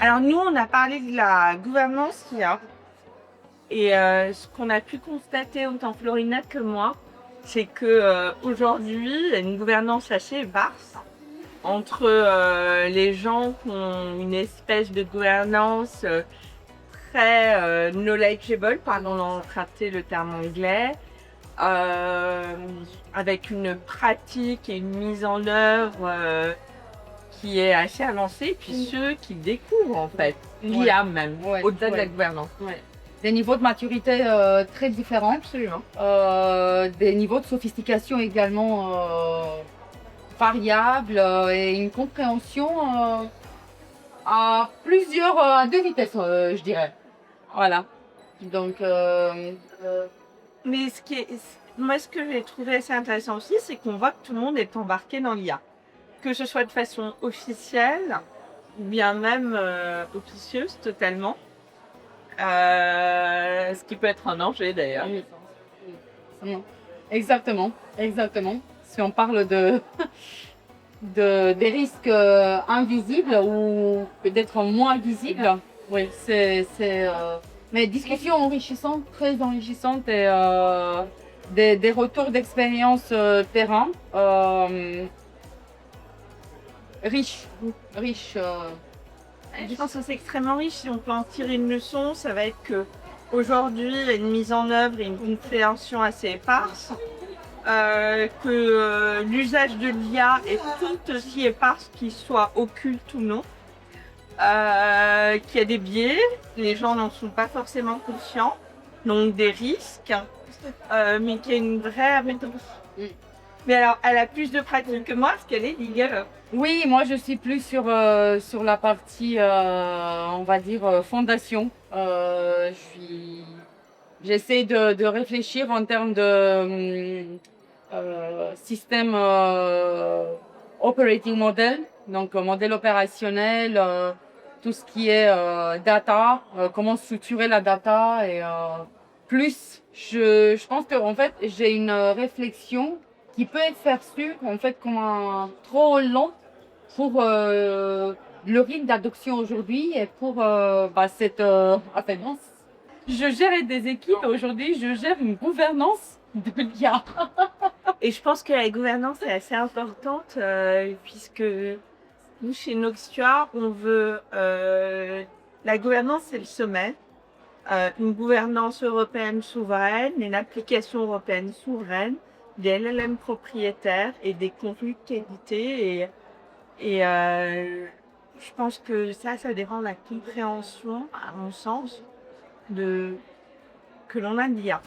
Alors nous, on a parlé de la gouvernance IA. Et ce qu'on a pu constater autant Florina que moi, c'est que aujourd'hui, il y a une gouvernance assez éparse entre les gens qui ont une espèce de gouvernance très knowledgeable, pardon d'emprunter le terme anglais, euh, avec une pratique et une mise en œuvre qui est assez avancée, puis ceux qui découvrent en fait l'IA même, au-delà de la gouvernance. Des niveaux de maturité très différents. Absolument. Des niveaux de sophistication également variables et une compréhension à deux vitesses, je dirais. Voilà. Donc, Mais moi, ce que j'ai trouvé assez intéressant aussi, c'est qu'on voit que tout le monde est embarqué dans l'IA. Que ce soit de façon officielle, ou bien même officieuse totalement. Ce qui peut être un danger d'ailleurs. Exactement, exactement. Si on parle des risques invisibles ou peut-être moins visibles, oui, mais discussions enrichissantes, très enrichissantes et des retours d'expérience terrain riches, riches. Je pense que c'est extrêmement riche. Si on peut en tirer une leçon, ça va être que aujourd'hui, il y a une mise en œuvre et une compréhension assez éparse. Que l'usage de l'IA est tout aussi éparse, qu'il soit occulte ou non. Qu'il y a des biais, les gens n'en sont pas forcément conscients, donc des risques, mais qu'il y a une vraie méthode. Mais alors, elle a plus de pratique que moi, parce qu'elle est legal. Oui, moi je suis plus sur la partie, on va dire, fondation. J'essaie de réfléchir en termes de système operating model, donc modèle opérationnel, tout ce qui est data, comment structurer la data et plus je pense que en fait j'ai une réflexion qui peut être perçue en fait comme un trop long pour le rythme d'adoption aujourd'hui et pour cette appétence. Je gère des équipes aujourd'hui, je gère une gouvernance de l'IA. Et je pense que la gouvernance est assez importante, puisque nous, chez Noxtua, on veut... la gouvernance, c'est le sommet. Une gouvernance européenne souveraine, une application européenne souveraine, des LLM propriétaires et des contenus de qualité. Et je pense que ça dépend de la compréhension, à mon sens, que l'on a de l'IA.